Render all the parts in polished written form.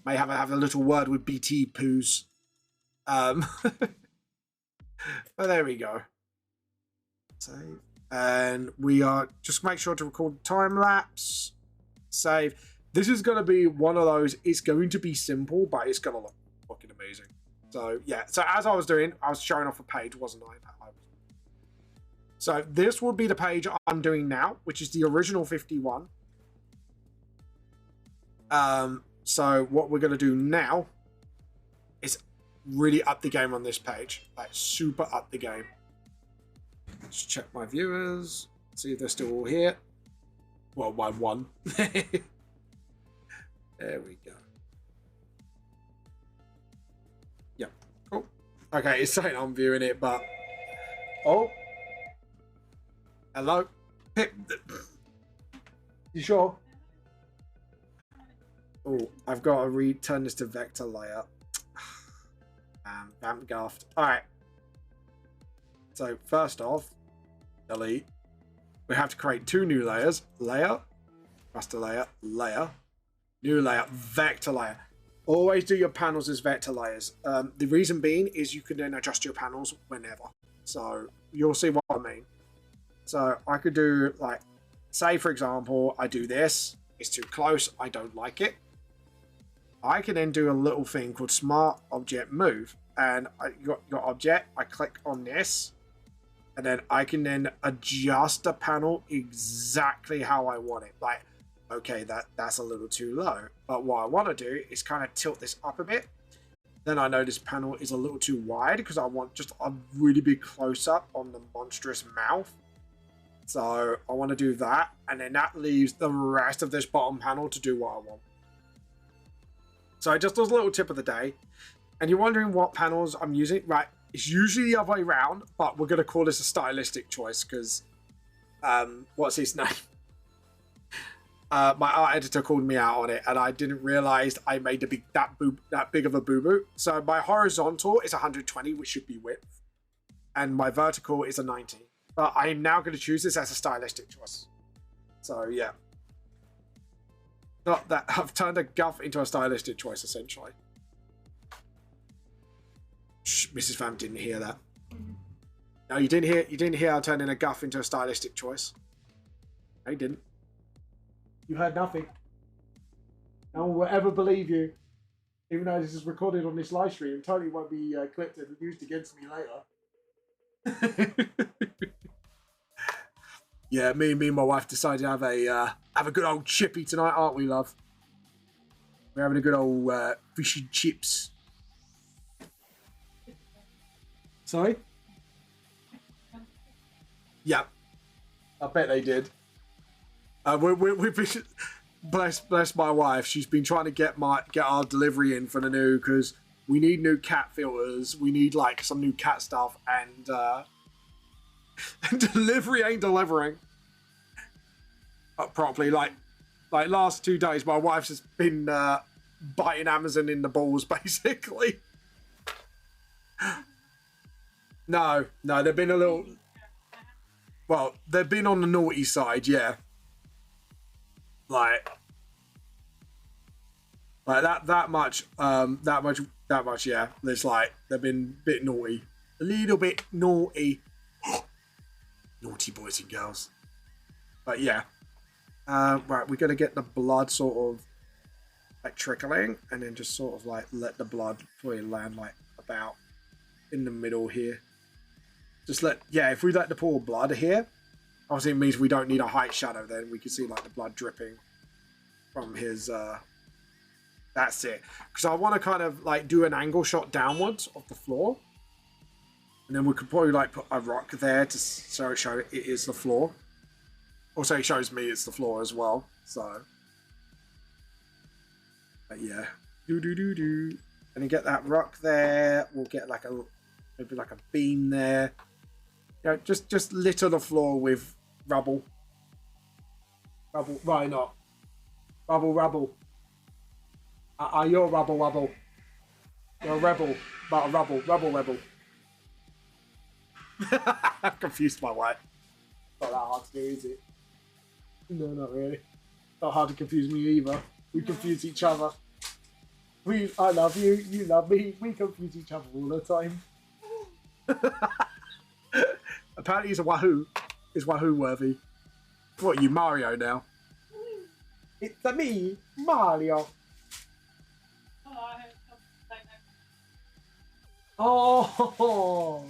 may have a little word with BT poos. But there we go. Save. And we are just make sure to record time lapse. Save. This is going to be one of those. It's going to be simple, but it's going to look fucking amazing. So yeah. So as I was doing, I was showing off a page, wasn't I? So this will be the page I'm doing now, which is the original 51. So what we're going to do now is really up the game on this page. Like, super up the game. Let's check my viewers. See if they're still all here. Well, my one. There we go. Yep. Cool. Okay, it's saying I'm viewing it, but... Oh. Hello? You sure? Oh, I've got to return this to vector layer. Vamp gaffed. Alright. So, first off, delete. We have to create 2 new layers. Layer, raster layer, layer, new layer, vector layer. Always do your panels as vector layers. The reason being is you can then adjust your panels whenever. So, you'll see what I mean. So I could do, like, say for example, I do this, it's too close, I don't like it. I can then do a little thing called Smart Object Move. And I got your object, I click on this, and then I can then adjust the panel exactly how I want it. Like, okay, that's a little too low. But what I want to do is kind of tilt this up a bit. Then I know this panel is a little too wide because I want just a really big close-up on the monstrous mouth. So I want to do that, and then that leaves the rest of this bottom panel to do what I want. So just as a little tip of the day, and you're wondering what panels I'm using, right? It's usually the other way around, but we're going to call this a stylistic choice because, what's his name? My art editor called me out on it, and I didn't realize I made that big of a boo-boo. So my horizontal is 120, which should be width, and my vertical is a 90. But I am now going to choose this as a stylistic choice. So, yeah. Not that I've turned a guff into a stylistic choice, essentially. Shh, Mrs. Pham didn't hear that. No, you didn't hear I turning a guff into a stylistic choice. No, you didn't. You heard nothing. No one will ever believe you. Even though this is recorded on this live stream, it totally won't be clipped and used against me later. Yeah, me and my wife decided to have a good old chippy tonight, aren't we, love? We're having a good old fish and chips. Sorry? Yeah, I bet they did. We've been bless my wife. She's been trying to get our delivery in for the new, because we need new cat filters. We need like some new cat stuff, and delivery ain't delivering properly. Like last 2 days, my wife's just been biting Amazon in the balls, basically. No, they've been a little. Well, they've been on the naughty side, yeah. Like that much, yeah. There's like they've been a bit naughty, a little bit naughty. Naughty boys and girls. But yeah. Right, we're going to get the blood sort of like trickling, and then just sort of like let the blood probably land like about in the middle here. Just if we let the pool of blood here, obviously it means we don't need a height shadow, then we can see like the blood dripping from his, that's it. Because I want to kind of like do an angle shot downwards of the floor. And then we could probably like put a rock there to show it is the floor. Also, it shows me it's the floor as well. So, but yeah, and then get that rock there. We'll get like maybe like a beam there. You know, just litter the floor with rubble. Right, not rubble. You're rubble. You're a rebel, but a rubble rebel. I've confused my wife. Not that hard to do, is it? No, not really. Not hard to confuse me either. We confuse each other. I love you, you love me. We confuse each other all the time. Apparently he's a Wahoo. Is Wahoo worthy? What, are you Mario now? It's a me, Mario. Oh,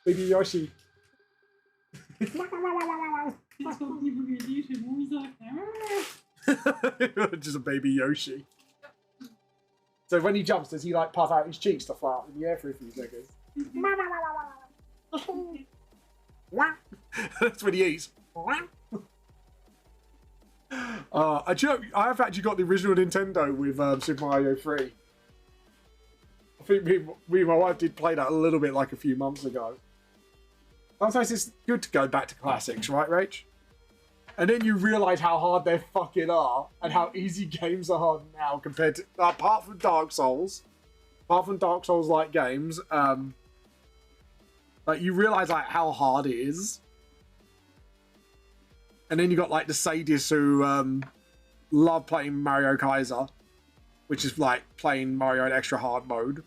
baby Yoshi. Just a baby Yoshi. So when he jumps, does he like puff out his cheeks to fly up in the air for a few seconds? That's when he eats. I've actually got the original Nintendo with Super Mario 3. I think me and my wife did play that a little bit like a few months ago. Sometimes it's good to go back to classics, right, Rach? And then you realise how hard they fucking are and how easy games are now compared to... apart from Dark Souls like games, like you realise like how hard it is. And then you got like the sadists who love playing Mario Kaiser, which is like playing Mario in extra hard mode.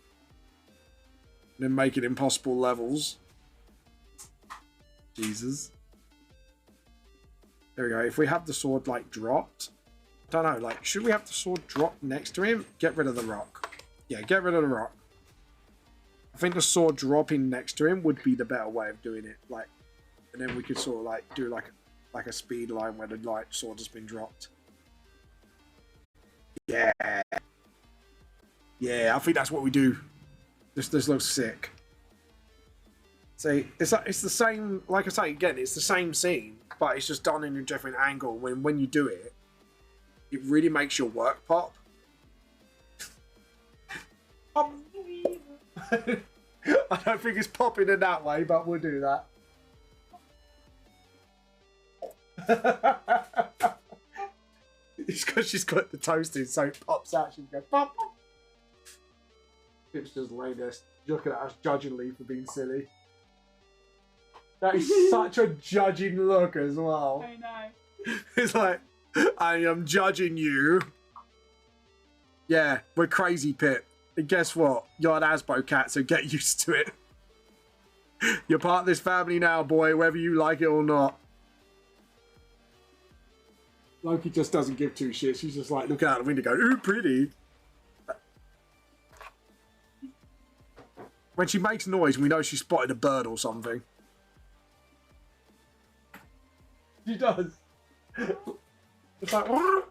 And then making impossible levels. Jesus. There we go. If we have the sword like dropped, I don't know, like should we have the sword dropped next to him? Get rid of the rock. Yeah, get rid of the rock. I think the sword dropping next to him would be the better way of doing it. Like, and then we could sort of like do like a speed line where the light sword has been dropped. Yeah. Yeah, I think that's what we do. This looks sick. See, it's the same, like I say again, it's the same scene, but it's just done in a different angle. When you do it, it really makes your work pop. I don't think it's popping in that way, but we'll do that. It's because she's got the toasted, so it pops out. She goes pop. It's just laying there looking at us judgingly for being silly. That is such a judging look as well. I know. It's like, I am judging you. Yeah, we're crazy, Pip. And guess what? You're an Asbo cat, so get used to it. You're part of this family now, boy, whether you like it or not. Loki just doesn't give two shits. She's just like, look out the window, go, ooh, pretty. When she makes noise, we know she spotted a bird or something. She does. It's like, what?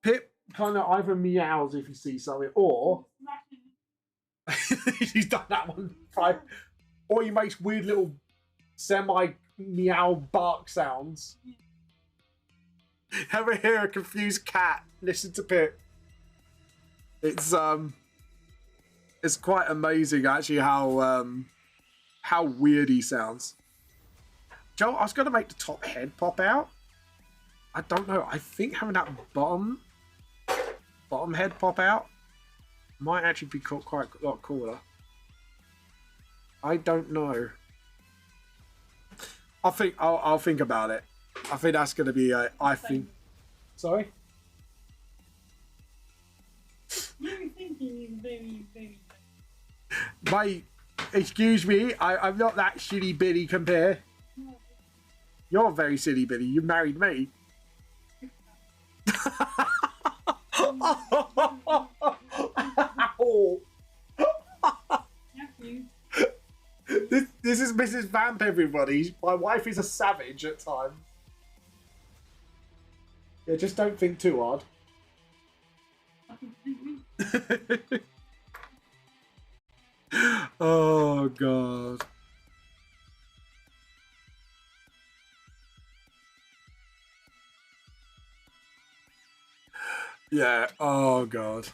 Pip kind of either meows if he sees something, or he's done that one, right? Or he makes weird little semi-meow bark sounds. Ever hear a confused cat? Listen to Pip. It's quite amazing actually how weird he sounds. Joe, I was going to make the top head pop out. I don't know. I think having that bottom head pop out might actually be quite a lot cooler. I don't know. I'll think about it. I think that's going to be I think. Sorry? You're thinking very, very. Mate, excuse me. I'm not that shitty bitty compare. You're very silly bitty. You married me. This is Mrs. Vamp, everybody. My wife is a savage at times. Yeah, just don't think too hard. Oh, God. Yeah, oh, God.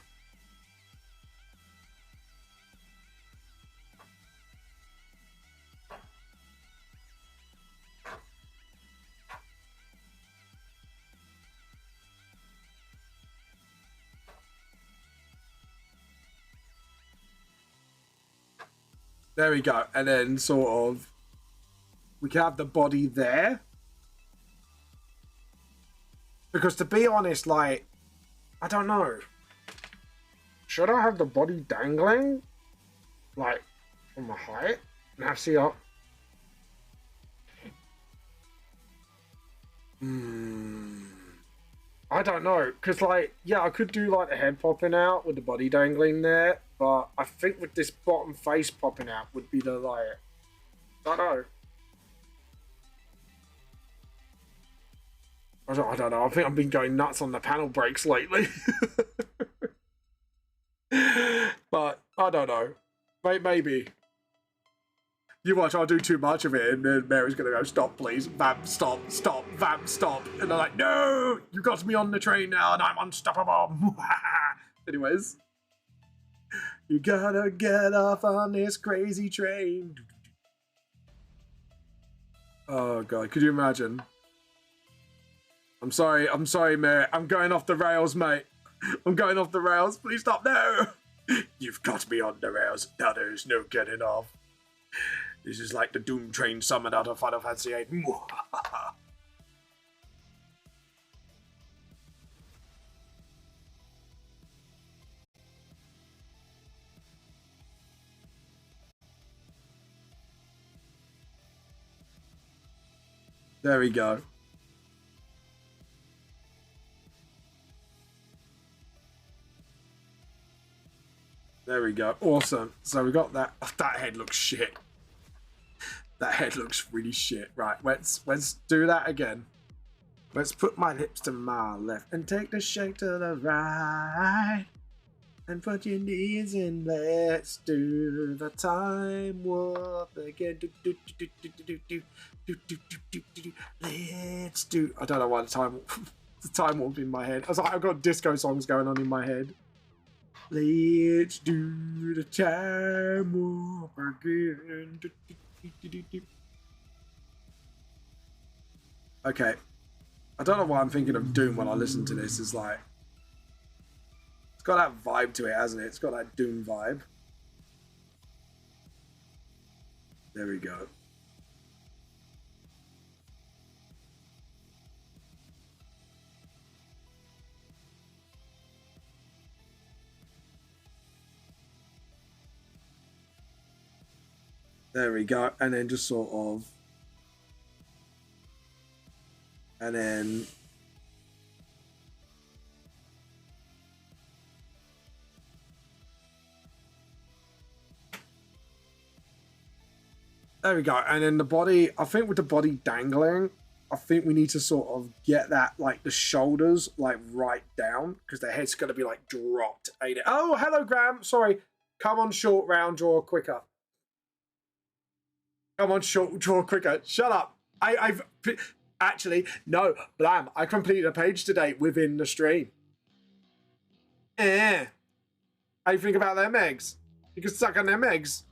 There we go. And then sort of, we can have the body there. Because to be honest, like, I don't know. should I have the body dangling? Like, from the height? And have see up? I don't know, because, like, yeah, I could do, like, the head popping out with the body dangling there, but I think with this bottom face popping out would be the, like, I don't know. I don't know. I think I've been going nuts on the panel breaks lately. But, I don't know. Maybe. You watch, I'll do too much of it, and then Mary's gonna go, stop, please. Vamp, stop, stop, vamp, stop. And they're like, no! You got me on the train now, and I'm unstoppable. Anyways. You gotta get off on this crazy train. Oh, God. Could you imagine? I'm sorry, Mary. I'm going off the rails, mate. I'm going off the rails. Please stop. No! You've got me on the rails. Now there's no getting off. This is like the Doom Train summon out of Final Fantasy VIII. There we go. There we go. Awesome. So we got that. Oh, that head looks shit. That head looks really shit. Right, let's do that again. Let's put my lips to my left and take the shake to the right. And put your knees in. Let's do the time warp again. Let's do. I don't know why the time warp in my head. I was like, I've got disco songs going on in my head. Let's do the time warp again. Okay. I don't know why I'm thinking of Doom when I listen to this. It's like, it's got that vibe to it, hasn't it? It's got that Doom vibe. There we go. There we go. And then just sort of. And then. There we go. And then the body, I think with the body dangling, I think we need to sort of get that, like, the shoulders, like, right down. Because the head's going to be, like, dropped. Oh, hello, Graham. Sorry. Come on, short round, draw quicker. Come on, short, draw quicker. Shut up. I've actually, no, Blam. I completed a page today within the stream. How you think about them eggs? You can suck on them eggs.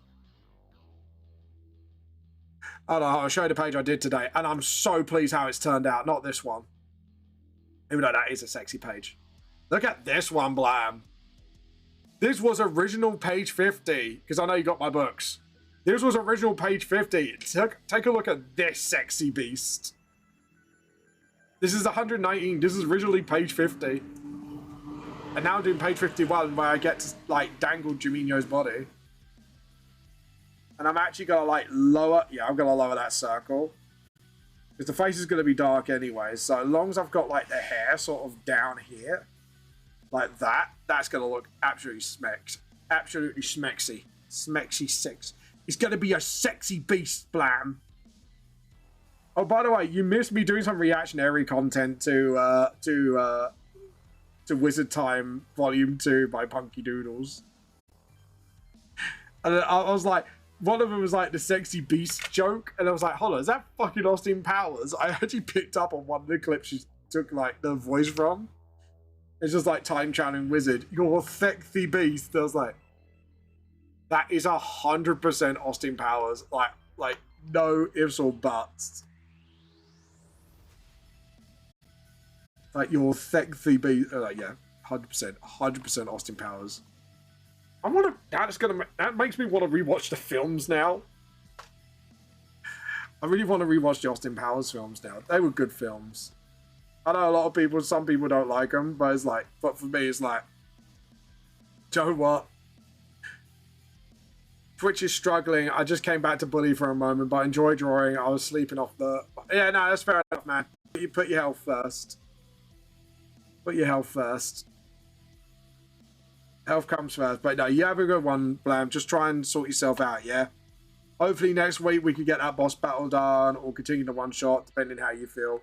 I don't know, I'll show you the page I did today, and I'm so pleased how it's turned out. Not this one. Even though that is a sexy page. Look at this one, Blam. This was original page 50, because I know you got my books. This was original page 50. Take a look at this sexy beast. This is 119. This is originally page 50. And now I'm doing page 51 where I get to, like, dangle Juminho's body. And I'm actually going to, like, lower... Yeah, I'm going to lower that circle. Because the face is going to be dark anyway. So as long as I've got, like, the hair sort of down here, like that, that's going to look absolutely smecked. Absolutely smexy. Smexy six. It's going to be a sexy beast, Blam. Oh, by the way, you missed me doing some reactionary content to Wizard Time Volume 2 by Punky Doodles. And I was like, one of them was like the sexy beast joke, and I was like, hold on, is that fucking Austin Powers? I actually picked up on one of the clips she took like the voice from. It's just like time traveling wizard. You're a sexy beast. I was like, that is 100% Austin Powers. Like no ifs or buts. Like your sexy beast. Like yeah, 100% Austin Powers. I want to. That makes me want to rewatch the films now. I really want to rewatch the Austin Powers films now. They were good films. I know a lot of people, some people don't like them, but it's like, but for me, it's like Joe, what? Twitch is struggling. I just came back to Bully for a moment, but I enjoy drawing. I was sleeping off the... Yeah, no, that's fair enough, man. You put your health first. Put your health first. Health comes first. But no, you have a good one, Blam. Just try and sort yourself out, yeah? Hopefully next week we can get that boss battle done or continue the one-shot, depending how you feel.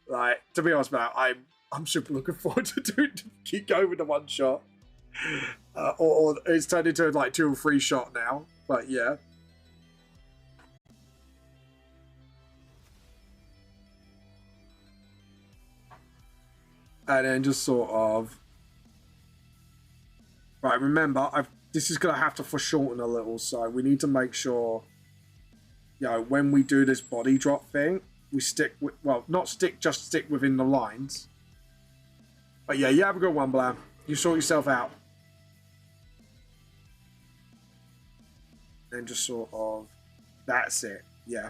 Like, to be honest, man, I'm super looking forward to keep going with the one-shot. Or it's turned into like 2 or 3 shot now, but yeah. And then just sort of... Right, remember, this is going to have to foreshorten a little, so we need to make sure, you know, when we do this body drop thing, we stick with, well, not stick, just stick within the lines. But yeah, you have a good one, Blam. You sort yourself out. Then just sort of, that's it, yeah.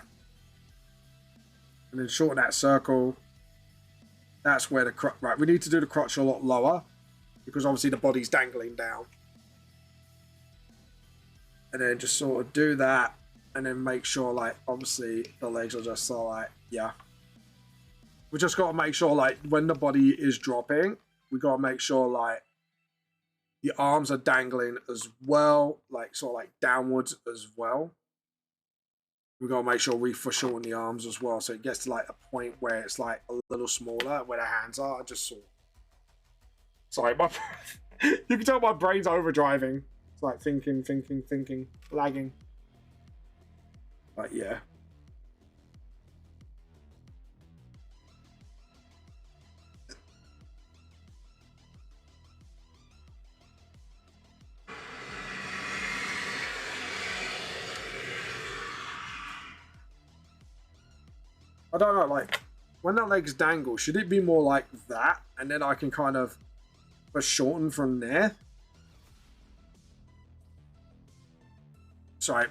And then shorten that circle. That's where the crotch, right, we need to do the crotch a lot lower because obviously the body's dangling down. And then just sort of do that and then make sure, like, obviously the legs are just sort of like, yeah. We just got to make sure, like, when the body is dropping, we got to make sure, like, the arms are dangling as well, like, sort of like downwards as well. We got to make sure we foreshorten the arms as well, so it gets to, like, a point where it's, like, a little smaller, where the hands are. I just saw. Sorry, you can tell my brain's overdriving. It's like thinking, lagging. But yeah. I don't know, like, when that legs dangle, should it be more like that? And then I can kind of shorten from there? Sorry, I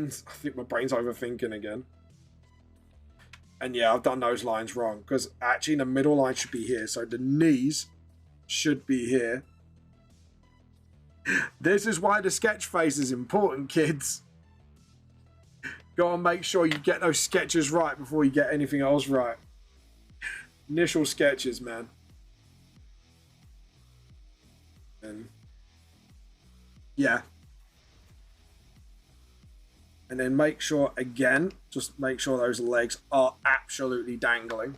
think my brain's overthinking again. And yeah, I've done those lines wrong, because actually the middle line should be here, so the knees should be here. This is why the sketch phase is important, kids. Gotta make sure you get those sketches right before you get anything else right. Initial sketches, man. And yeah. And then make sure, again, just make sure those legs are absolutely dangling.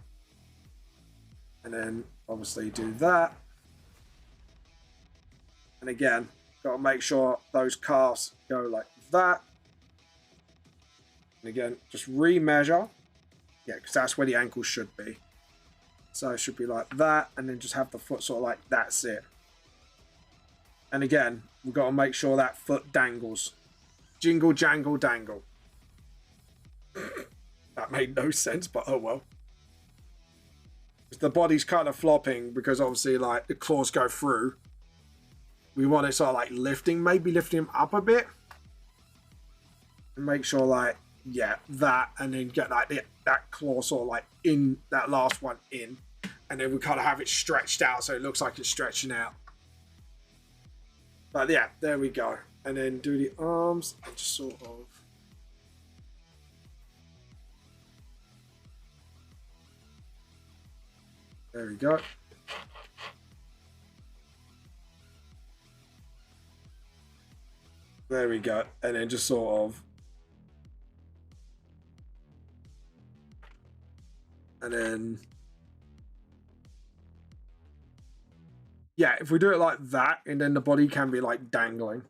And then obviously do that. And again, gotta make sure those calves go like that. And again, just remeasure. Yeah, because that's where the ankle should be. So it should be like that, and then just have the foot sort of like, that's it. And again, we've got to make sure that foot dangles. Jingle, jangle, dangle. That made no sense, but oh well. The body's kind of flopping because obviously, like, the claws go through. We want it sort of like lifting, maybe lifting him up a bit. And make sure, like, yeah, that, and then get like that claw sort of like in, that last one in, and then we kind of have it stretched out so it looks like it's stretching out. But yeah, there we go. And then do the arms and just sort of. There we go. There we go. And then just sort of. And then, yeah, if we do it like that, and then the body can be like dangling,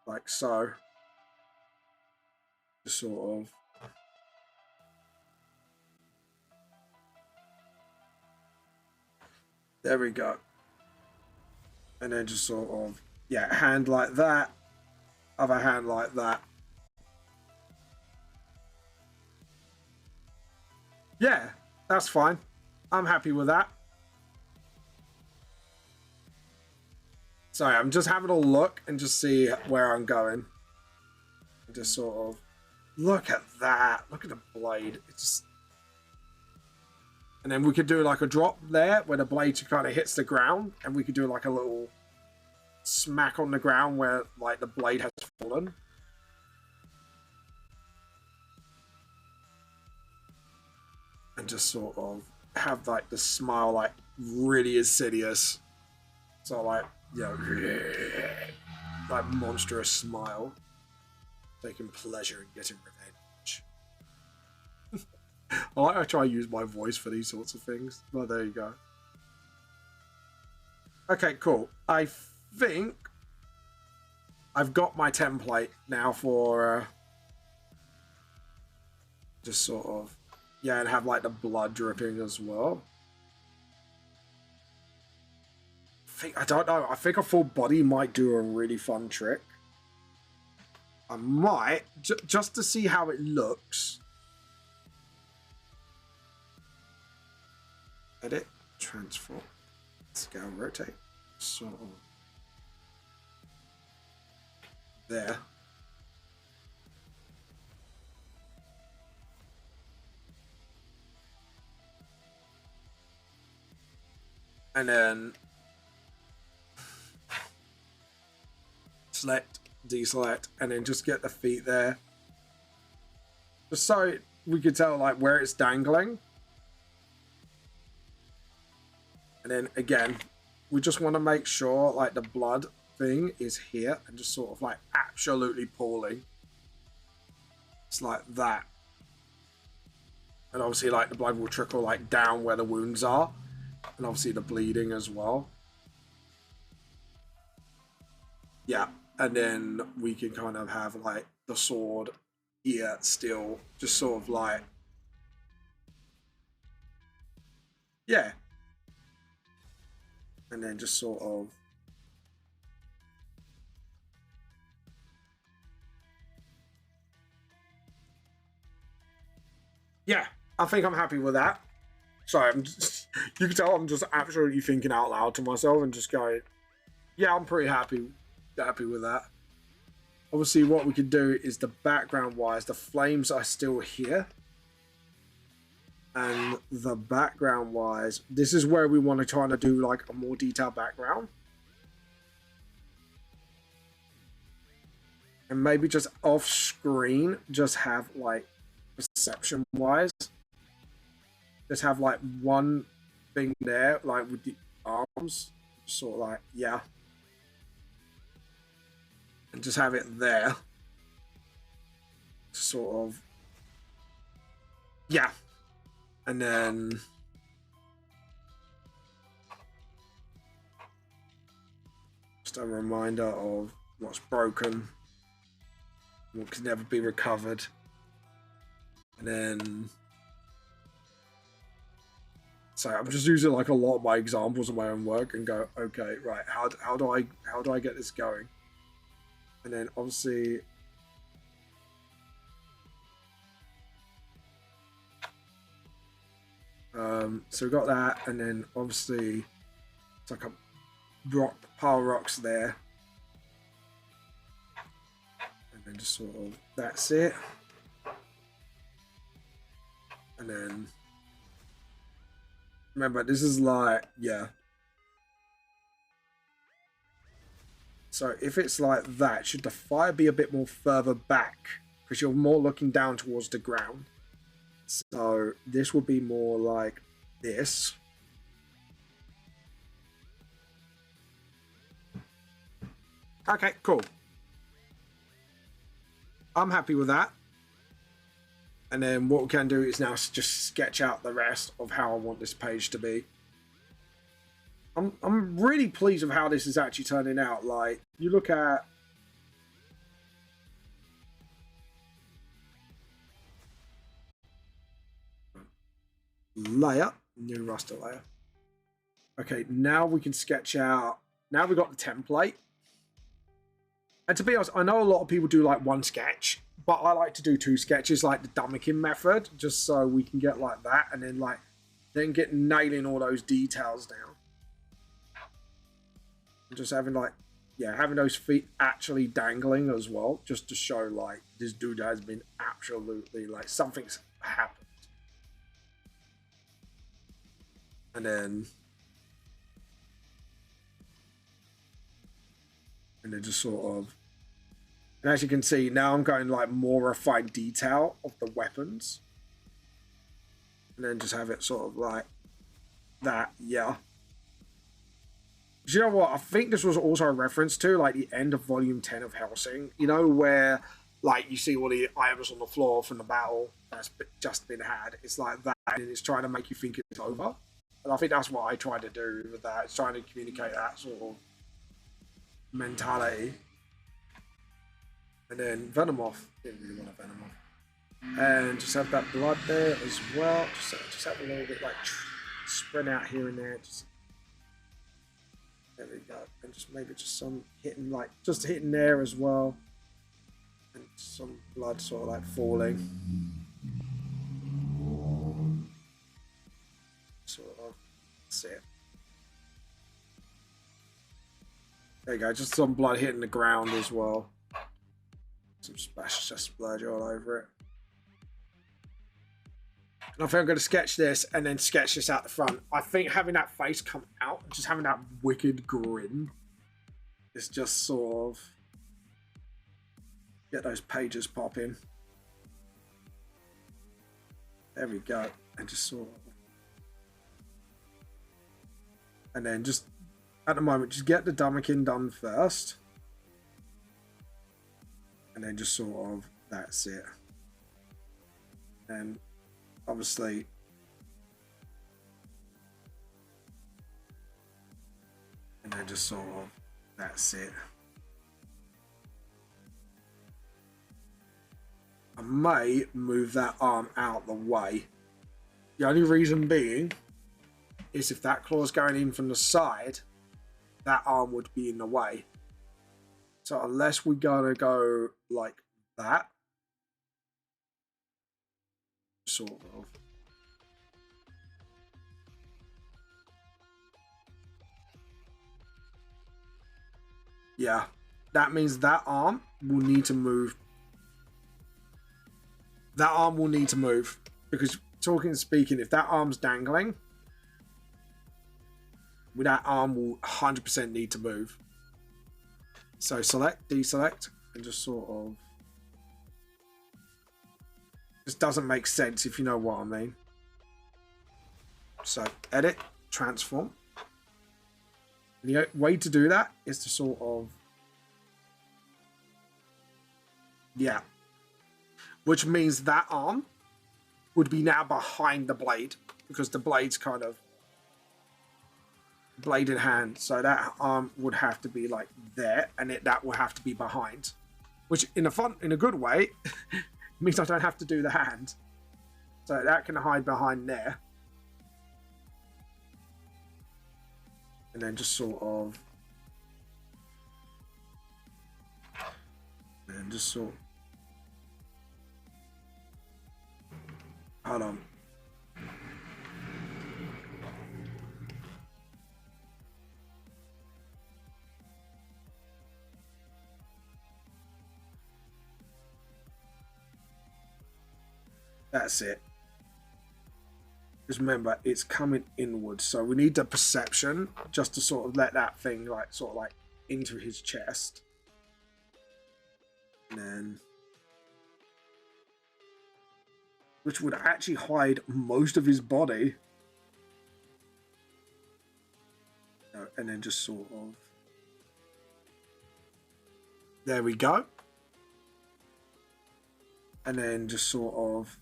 like so. Just sort of. There we go. And then just sort of, yeah, hand like that, other hand like that. Yeah, that's fine. I'm happy with that. Sorry, I'm just having a look and just see where I'm going. And just sort of, look at that. Look at the blade. It's just... And then we could do like a drop there where the blade kind of hits the ground, and we could do like a little smack on the ground where like the blade has fallen. And just sort of have like the smile like really insidious. So like, you know, like monstrous smile. Taking pleasure in getting revenge. I like to try to use my voice for these sorts of things. Well, there you go. Okay, cool. I think I've got my template now for just sort of, yeah, and have like the blood dripping as well. I don't know. I think a full body might do a really fun trick. I might, just to see how it looks. Edit, transform, scale, rotate, sort of. There. And then select, deselect, and then just get the feet there. Just so we could tell like where it's dangling. And then again, we just want to make sure like the blood thing is here and just sort of like absolutely pooling. It's like that. And obviously like the blood will trickle like down where the wounds are. And obviously the bleeding as well. Yeah. And then we can kind of have like the sword here still just sort of like, yeah. And then just sort of, yeah, I think I'm happy with that. Sorry, I'm just, you can tell I'm just absolutely thinking out loud to myself and just going, yeah, I'm pretty happy with that. Obviously, what we can do is the background wise, the flames are still here. And the background wise, this is where we want to try to do like a more detailed background. And maybe just off screen, just have like perception wise, just have like one thing there, like with the arms, sort of like, yeah. And just have it there. Sort of, yeah. And then just a reminder of what's broken, what can never be recovered. And then, so I'm just using like a lot of my examples of my own work and go, okay, right, how do I get this going? And then obviously, so we've got that, and then obviously it's like a rock, pile of rocks there, and then just sort of that's it, and then remember this is like, yeah. So if it's like that, should the fire be a bit more further back because you're more looking down towards the ground? So this will be more like this. Okay, cool. I'm happy with that. And then what we can do is now just sketch out the rest of how I want this page to be. I'm really pleased with how this is actually turning out. Like, you look at layer, new raster layer. Okay, now we can sketch out. Now we've got the template. And to be honest, I know a lot of people do like one sketch, but I like to do two sketches, like the Dummykin method, just so we can get like that, and then get nailing all those details down. And just having like, yeah, having those feet actually dangling as well, just to show like this dude has been absolutely like something's happened. And then And then just sort of, and as you can see, now I'm going like more refined detail of the weapons. And then just have it sort of like that, yeah. Do you know what? I think this was also a reference to like the end of Volume 10 of Hellsing. You know, where like you see all the items on the floor from the battle that's just been had. It's like that, and it's trying to make you think it's over. And I think that's what I tried to do with that. It's trying to communicate that sort of mentality. And then Venomoth. Didn't really want a Venomoth. And just have that blood there as well. Just have a little bit like spread out here and there. Just, there we go. And just maybe just some hitting like just hitting there as well. And some blood sort of like falling. Sort of. That's it. There you go. Just some blood hitting the ground as well. Some splash, just splurge all over it. And I think I'm going to sketch this and then sketch this out the front. I think having that face come out, just having that wicked grin, is just sort of get those pages popping. There we go. And just sort of, and then just at the moment, just get the Dummerkin done first. And then just sort of, that's it. And obviously, and then just sort of, that's it. I may move that arm out the way. The only reason being is if that claw's going in from the side, that arm would be in the way. So unless we're gonna go like that, sort of. Yeah, that means that arm will need to move. That arm will need to move because talking and speaking, if that arm's dangling, that arm will 100% need to move. So select, deselect, and just sort of. This doesn't make sense if you know what I mean. So edit, transform. And the way to do that is to sort of, yeah. Which means that arm would be now behind the blade because the blade's kind of blade in hand. So that arm would have to be like there, and that will have to be behind. Which in a good way means I don't have to do the hand. So that can hide behind there. And then just sort of, and just sort of, hold on. That's it. Just remember, it's coming inwards, so we need the perception just to sort of let that thing like sort of like into his chest, and then which would actually hide most of his body, and then just sort of, there we go, and then just sort of.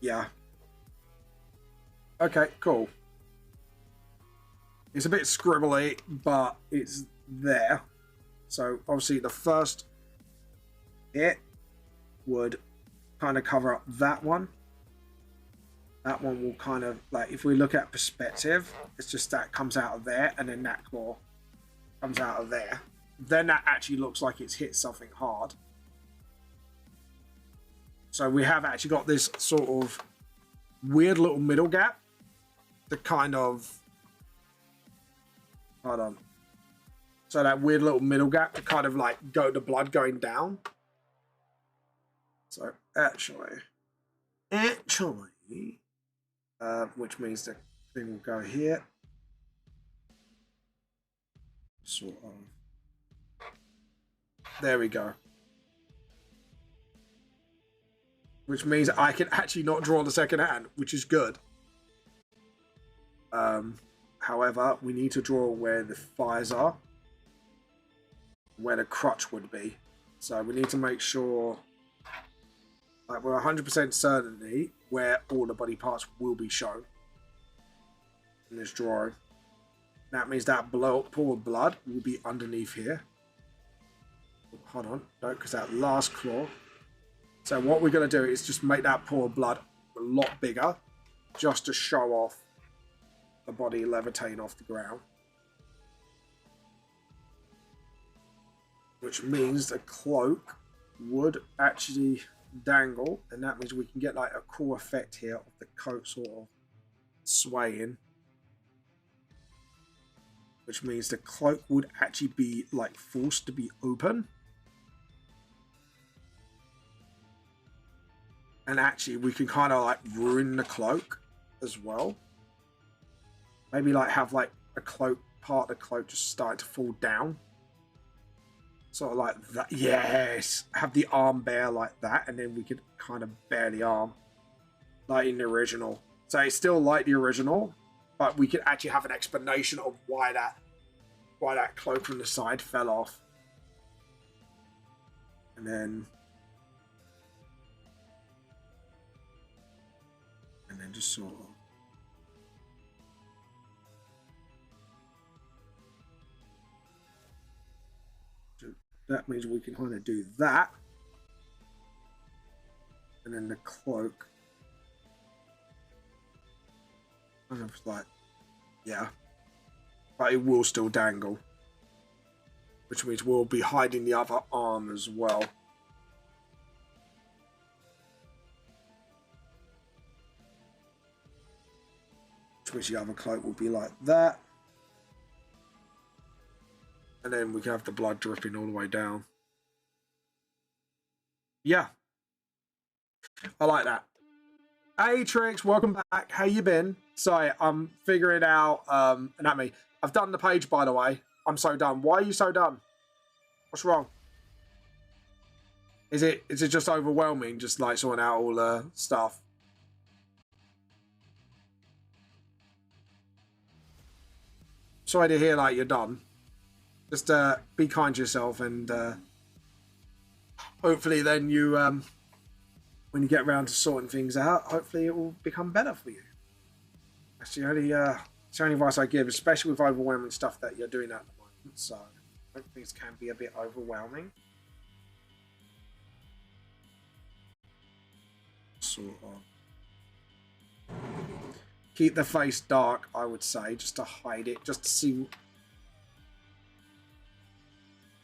Yeah. Okay, cool. It's a bit scribbly, but it's there. So obviously the first hit would kind of cover up that one. That one will kind of, like, if we look at perspective, it's just that comes out of there, and then that claw comes out of there. Then that actually looks like it's hit something hard. So we have actually got this sort of weird little middle gap to kind of, hold on. So that weird little middle gap to kind of like go the blood going down. So actually, which means the thing will go here. sort of. There we go. Which means I can actually not draw the second hand, which is good. However, we need to draw where the fires are, where the crutch would be. So we need to make sure, like, we're 100% certainty where all the body parts will be shown in this drawing. That means that pool of blood will be underneath here. Hold on, no, because that last claw. So what we're going to do is just make that pool of blood a lot bigger, just to show off the body levitating off the ground. Which means the cloak would actually dangle, and that means we can get like a cool effect here of the coat sort of swaying. Which means the cloak would actually be like forced to be open. And actually we can kind of like ruin the cloak as well. Maybe like have like a cloak, part of the cloak just start to fall down. Sort of like that. Yes! Have the arm bare like that, and then we could kind of bare the arm. Like in the original. So it's still like the original, but we could actually have an explanation of why that cloak from the side fell off. And then just sort of that means we can kind of do that. And then the cloak kind of like, yeah. But it will still dangle. Which means we'll be hiding the other arm as well. Which means the other cloak will be like that. And then we can have the blood dripping all the way down. Yeah. I like that. Hey Trix, welcome back. How you been? Sorry, I'm figuring out anatomy. I've done the page, by the way. I'm so done. Why are you so done? What's wrong? Is it just overwhelming, just like sorting out all the stuff? Sorry to hear like you're done. Just be kind to yourself, and hopefully then you, when you get around to sorting things out, hopefully it will become better for you. That's the only advice I give, especially with overwhelming stuff that you're doing at the moment. So I think things can be a bit overwhelming. Sort of. Keep the face dark, I would say, just to hide it, just to see.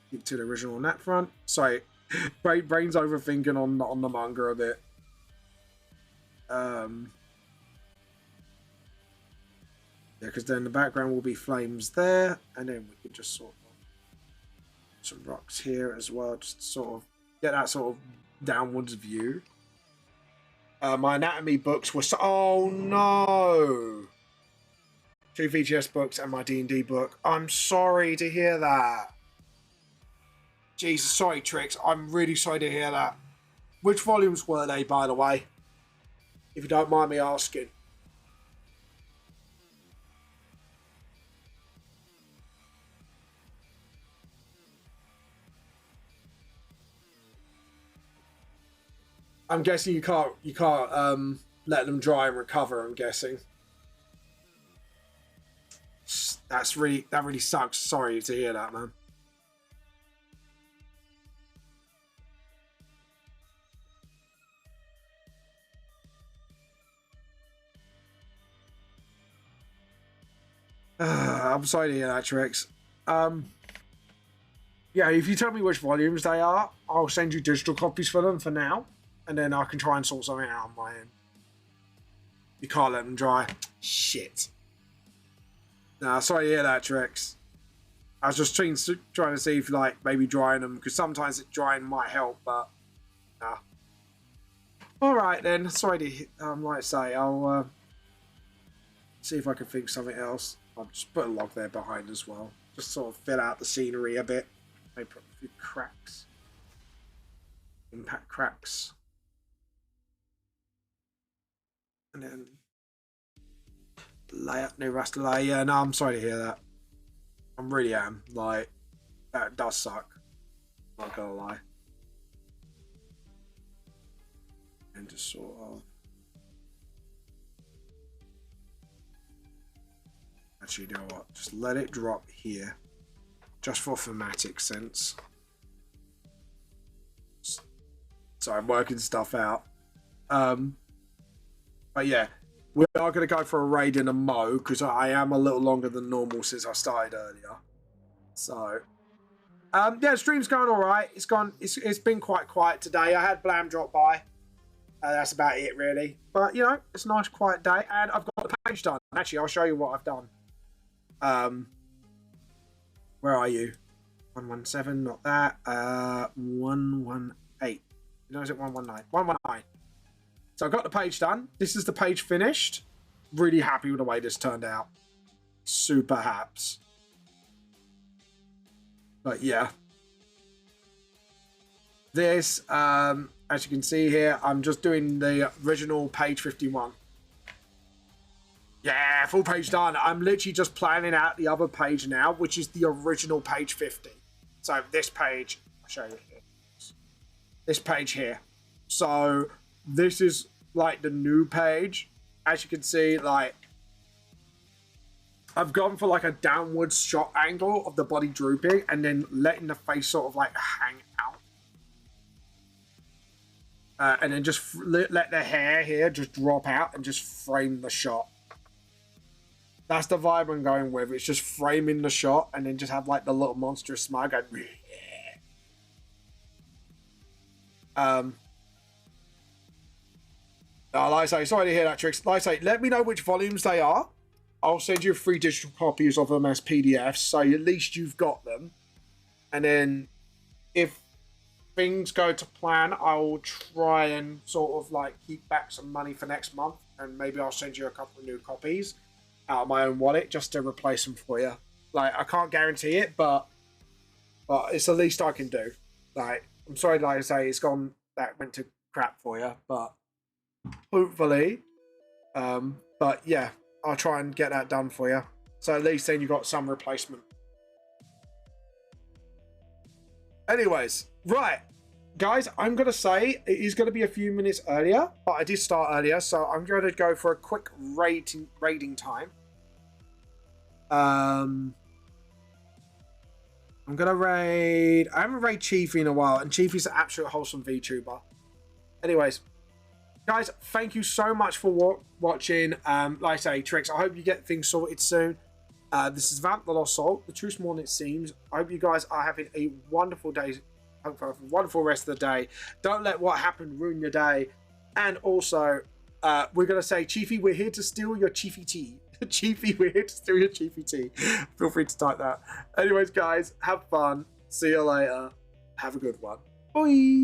Keep to the original on that front. Sorry, brain's overthinking on the manga a bit. Yeah, because then the background will be flames there, and then we could just sort of some rocks here as well, just to sort of get that sort of downwards view. My anatomy books were oh no, 2 VGS books and my D&D book. I'm sorry to hear that. Jesus, sorry, Trix. I'm really sorry to hear that. Which volumes were they, by the way? If you don't mind me asking. I'm guessing you can't let them dry and recover, I'm guessing. That really sucks. Sorry to hear that, man. I'm sorry to hear that, Trix. Yeah, if you tell me which volumes they are, I'll send you digital copies for them for now, and then I can try and sort something out on my end. You can't let them dry. Shit. Nah, sorry to hear that, Trix. I was just trying to see if, like, maybe drying them, because sometimes drying might help, but nah. Alright then, sorry to, like I say, I'll see if I can think of something else. I'll just put a log there behind as well. Just sort of fill out the scenery a bit. Maybe put a few cracks. Impact cracks. And then layer, new raster layer. Yeah, no, I'm sorry to hear that. I really am. Like, that does suck. Not gonna lie. And just sort of. Actually, you know what? Just let it drop here. Just for thematic sense. So I'm working stuff out. But yeah, we are going to go for a raid in a mo because I am a little longer than normal since I started earlier. So, yeah, stream's going all right. It's been quite quiet today. I had Blam drop by. That's about it, really. But, you know, it's a nice, quiet day. And I've got the page done. Actually, I'll show you what I've done. Where are you? 117, not that. 118. No, is it 119? 119. So I got the page done. This is the page finished. Really happy with the way this turned out. Super haps. But yeah. This, as you can see here, I'm just doing the original page 51. Yeah, full page done. I'm literally just planning out the other page now, which is the original page 50. So this page, I'll show you here. This page here. So this is like the new page. As you can see, like I've gone for like a downward shot angle of the body drooping and then letting the face sort of like hang out. And then just let the hair here just drop out and just frame the shot. That's the vibe I'm going with. It's just framing the shot and then just have like the little monstrous smile going. Like I say, sorry to hear that, Trix. Like I say, let me know which volumes they are. I'll send you 3 digital copies of them as PDFs, so at least you've got them. And then if things go to plan, I'll try and sort of like keep back some money for next month, and maybe I'll send you a couple of new copies out of my own wallet just to replace them for you. Like, I can't guarantee it, but it's the least I can do. Like, I'm sorry, like I say, that went to crap for you, but hopefully, but yeah, I'll try and get that done for you. So at least then you got some replacement. Anyways, right, guys, I'm going to say it is going to be a few minutes earlier, but I did start earlier, so I'm going to go for a quick raiding time. I'm going to raid... I haven't raided Chiefy in a while, and Chiefy's an absolute wholesome VTuber. Anyways, guys, thank you so much for watching. Like I say, Trix, I hope you get things sorted soon. This is Vamp the Lost Soul, the truth more than it seems. I hope you guys are having a wonderful day. Hope you have a wonderful rest of the day. Don't let what happened ruin your day. And also, we're going to say, Chiefy, we're here to steal your Chiefy tea. Chiefy, we're here to steal your Chiefy tea. Feel free to type that. Anyways, guys, have fun. See you later. Have a good one. Bye.